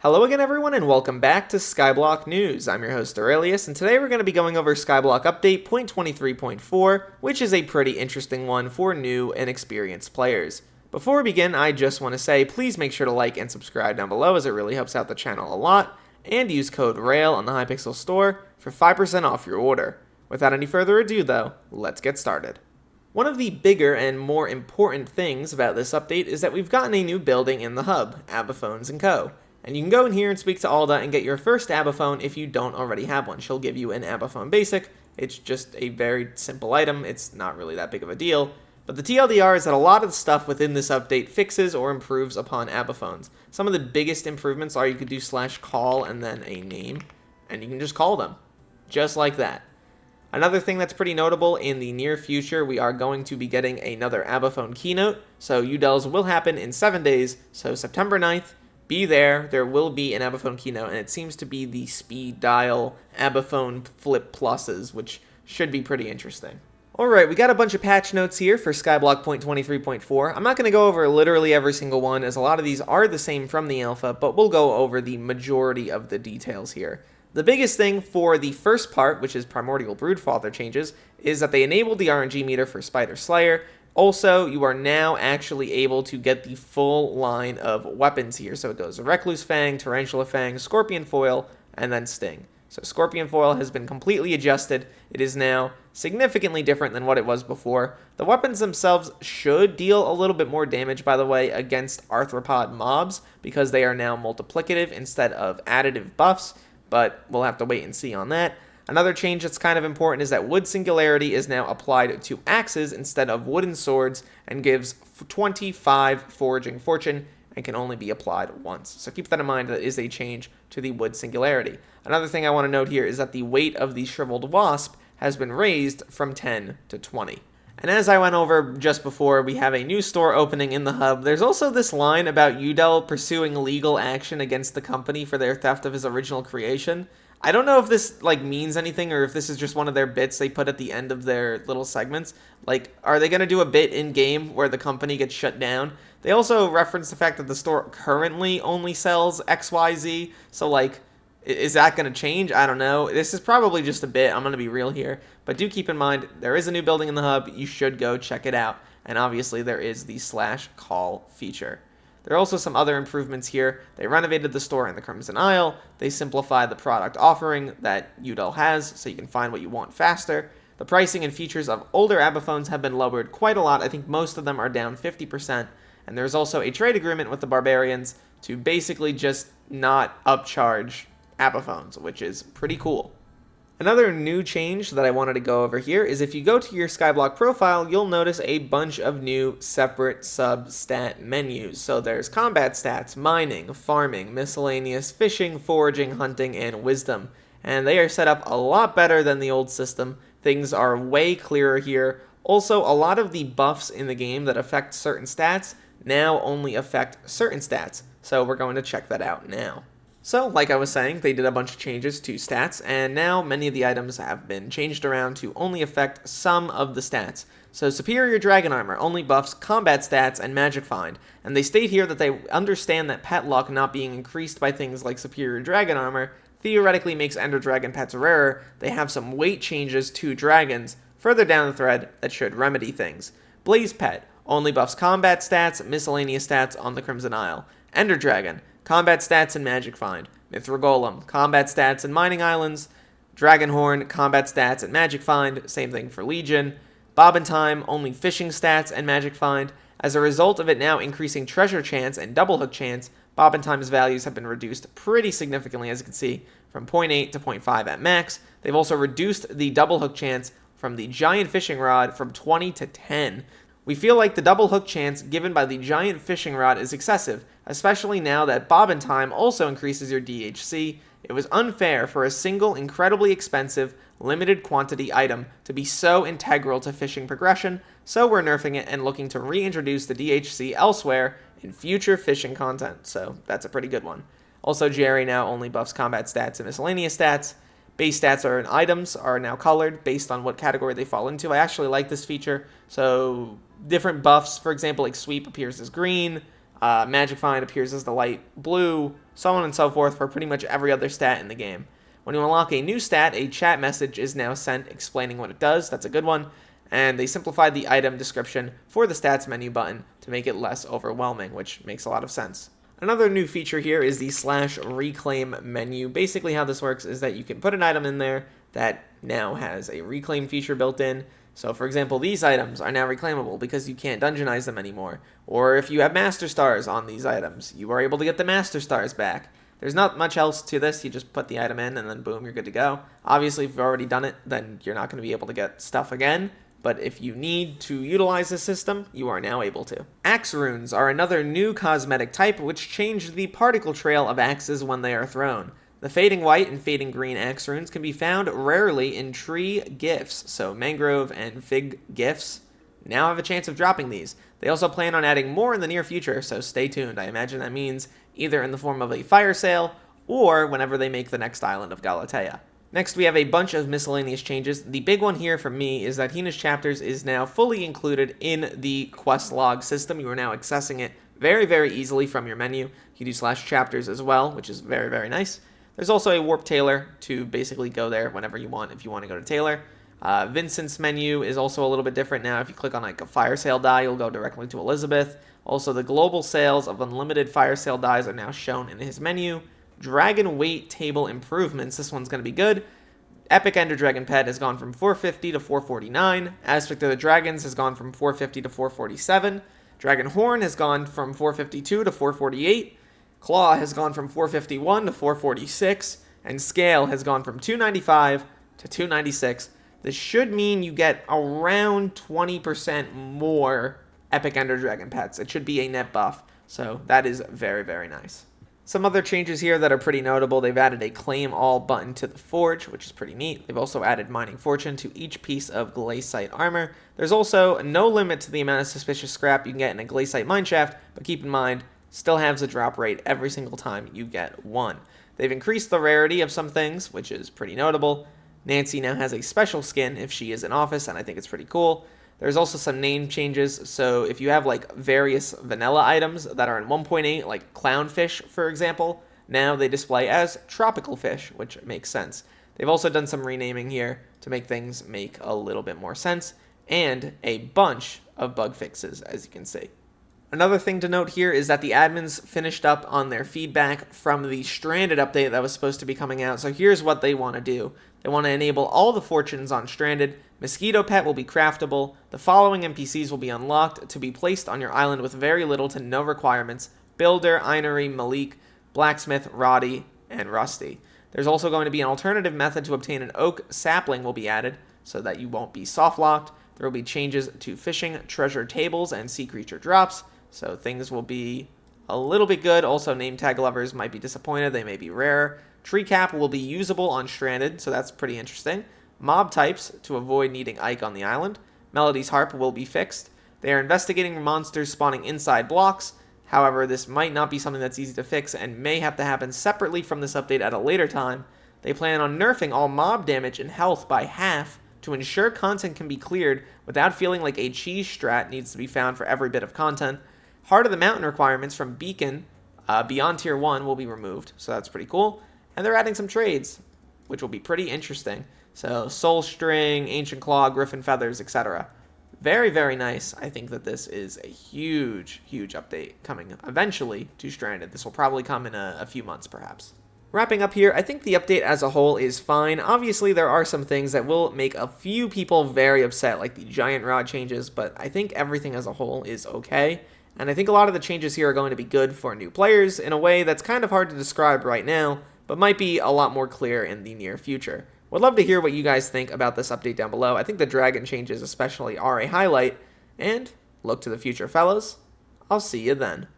Hello again everyone and welcome back to Skyblock News. I'm your host Derailious and today we're going to be going over Skyblock Update 0.23.4, which is a pretty interesting one for new and experienced players. Before we begin, I just want to say please make sure to like and subscribe down below as it really helps out the channel a lot, and use code RAIL on the Hypixel store for 5% off your order. Without any further ado though, let's get started. One of the bigger and more important things about this update is that we've gotten a new building in the hub, Abiphones & Co. And you can go in here and speak to Alda and get your first Abiphone if you don't already have one. She'll give you an Abiphone Basic. It's just a very simple item. It's not really that big of a deal. But the TLDR is that a lot of the stuff within this update fixes or improves upon Abiphones. Some of the biggest improvements are you could do /call and then a name, and you can just call them. Just like that. Another thing that's pretty notable, in the near future, we are going to be getting another Abiphone keynote. So UDELs will happen in 7 days, so September 9th. Be there. There will be an Abiphone keynote, and it seems to be the speed dial Abiphone Flip Pluses, which should be pretty interesting. Alright, we got a bunch of patch notes here for Skyblock 0.23.4. I'm not going to go over literally every single one, as a lot of these are the same from the alpha, but we'll go over the majority of the details here. The biggest thing for the first part, which is Primordial Broodfather changes, is that they enabled the RNG meter for Spider Slayer. Also, you are now actually able to get the full line of weapons here. So it goes Recluse Fang, Tarantula Fang, Scorpion Foil, and then Sting. So Scorpion Foil has been completely adjusted. It is now significantly different than what it was before. The weapons themselves should deal a little bit more damage, by the way, against arthropod mobs, because they are now multiplicative instead of additive buffs, but we'll have to wait and see on that. Another change that's kind of important is that Wood Singularity is now applied to axes instead of wooden swords and gives 25 Foraging Fortune and can only be applied once. So keep that in mind, that is a change to the Wood Singularity. Another thing I want to note here is that the weight of the Shriveled Wasp has been raised from 10 to 20. And as I went over just before, we have a new store opening in the hub. There's also this line about UDEL pursuing legal action against the company for their theft of his original creation. I don't know if this means anything or if this is just one of their bits they put at the end of their little segments. Are they going to do a bit in-game where the company gets shut down? They also reference the fact that the store currently only sells XYZ, so is that going to change? I don't know. This is probably just a bit. I'm going to be real here. But do keep in mind, there is a new building in the hub. You should go check it out. And obviously there is the /call feature. There are also some other improvements here. They renovated the store in the Crimson Isle. They simplified the product offering that UDEL has, so you can find what you want faster. The pricing and features of older Abiphones have been lowered quite a lot. I think most of them are down 50%. And there's also a trade agreement with the Barbarians to basically just not upcharge Abiphones, which is pretty cool. Another new change that I wanted to go over here is if you go to your Skyblock profile, you'll notice a bunch of new separate sub-stat menus. So there's combat stats, mining, farming, miscellaneous, fishing, foraging, hunting, and wisdom. And they are set up a lot better than the old system. Things are way clearer here. Also, a lot of the buffs in the game that affect certain stats now only affect certain stats. So we're going to check that out now. So, like I was saying, they did a bunch of changes to stats, and now many of the items have been changed around to only affect some of the stats. So, Superior Dragon Armor only buffs combat stats and Magic Find, and they state here that they understand that pet luck not being increased by things like Superior Dragon Armor theoretically makes Ender Dragon pets rarer. They have some weight changes to dragons further down the thread that should remedy things. Blaze Pet only buffs combat stats, miscellaneous stats on the Crimson Isle. Ender Dragon, combat stats and Magic Find. Mithril Golem, combat stats and Mining Islands. Dragonhorn, combat stats and Magic Find. Same thing for Legion. Bobbin Time, only fishing stats and Magic Find. As a result of it now increasing treasure chance and double hook chance, Bobbin Time's values have been reduced pretty significantly, as you can see, from 0.8 to 0.5 at max. They've also reduced the double hook chance from the giant fishing rod from 20 to 10. We feel like the double hook chance given by the giant fishing rod is excessive, especially now that Bobbin Time also increases your DHC. It was unfair for a single incredibly expensive, limited quantity item to be so integral to fishing progression, so we're nerfing it and looking to reintroduce the DHC elsewhere in future fishing content, so that's a pretty good one. Also, Jerry now only buffs combat stats and miscellaneous stats. Base stats and items are now colored based on what category they fall into. I actually like this feature. So different buffs, for example, like sweep appears as green, Magic Find appears as the light blue, so on and so forth for pretty much every other stat in the game. When you unlock a new stat, a chat message is now sent explaining what it does. That's a good one. And they simplified the item description for the stats menu button to make it less overwhelming, which makes a lot of sense. Another new feature here is the /reclaim menu. Basically how this works is that you can put an item in there that now has a reclaim feature built in. So for example, these items are now reclaimable because you can't dungeonize them anymore. Or if you have master stars on these items, you are able to get the master stars back. There's not much else to this. You just put the item in and then boom, you're good to go. Obviously, if you've already done it, then you're not going to be able to get stuff again. But if you need to utilize this system, you are now able to. Axe runes are another new cosmetic type which change the particle trail of axes when they are thrown. The fading white and fading green axe runes can be found rarely in tree gifts, so mangrove and fig gifts now have a chance of dropping these. They also plan on adding more in the near future, so stay tuned. I imagine that means either in the form of a fire sale or whenever they make the next island of Galatea. Next, we have a bunch of miscellaneous changes. The big one here for me is that Hina's Chapters is now fully included in the quest log system. You are now accessing it very, very easily from your menu. You can do /chapters as well, which is very, very nice. There's also a warp tailor to basically go there whenever you want if you want to go to Taylor. Vincent's menu is also a little bit different now. If you click on like a fire sale die, you'll go directly to Elizabeth. Also, the global sales of unlimited fire sale dies are now shown in his menu. Dragon weight table improvements. This one's going to be good. Epic Ender Dragon Pet has gone from 450 to 449. Aspect of the Dragons has gone from 450 to 447. Dragon Horn has gone from 452 to 448. Claw has gone from 451 to 446. And Scale has gone from 295 to 296. This should mean you get around 20% more Epic Ender Dragon Pets. It should be a net buff. So that is very, very nice. Some other changes here that are pretty notable. They've added a claim all button to the forge, which is pretty neat. They've also added mining fortune to each piece of glaciite armor. There's also no limit to the amount of suspicious scrap you can get in a glaciite mineshaft, but keep in mind, still has a drop rate every single time you get one. They've increased the rarity of some things, which is pretty notable. Nancy now has a special skin if she is in office, and I think it's pretty cool. There's also some name changes, so if you have like various vanilla items that are in 1.8, like clownfish, for example, now they display as tropical fish, which makes sense. They've also done some renaming here to make things make a little bit more sense, and a bunch of bug fixes, as you can see. Another thing to note here is that the admins finished up on their feedback from the Stranded update that was supposed to be coming out, so here's what they want to do. They want to enable all the fortunes on Stranded. Mosquito Pet will be craftable. The following NPCs will be unlocked to be placed on your island with very little to no requirements: Builder, Einery, Malik, Blacksmith, Roddy, and Rusty. There's also going to be an alternative method to obtain an oak sapling will be added so that you won't be soft locked. There will be changes to fishing, treasure tables, and sea creature drops, so things will be a little bit good. Also, name tag lovers might be disappointed. They may be rare. Tree cap will be usable on Stranded, so that's pretty interesting. Mob types to avoid needing Ike on the island. Melody's harp will be fixed. They are investigating monsters spawning inside blocks. However, this might not be something that's easy to fix and may have to happen separately from this update at a later time. They plan on nerfing all mob damage and health by half to ensure content can be cleared without feeling like a cheese strat needs to be found for every bit of content. Heart of the Mountain requirements from Beacon beyond Tier 1 will be removed, so that's pretty cool. And they're adding some trades, which will be pretty interesting. So Soul String, Ancient Claw, Griffin Feathers, etc. Very, very nice. I think that this is a huge, huge update coming eventually to Stranded. This will probably come in a few months, perhaps. Wrapping up here, I think the update as a whole is fine. Obviously, there are some things that will make a few people very upset, like the giant rod changes, but I think everything as a whole is okay. And I think a lot of the changes here are going to be good for new players in a way that's kind of hard to describe right now, but might be a lot more clear in the near future. Would love to hear what you guys think about this update down below. I think the dragon changes especially are a highlight, and look to the future, fellas. I'll see you then.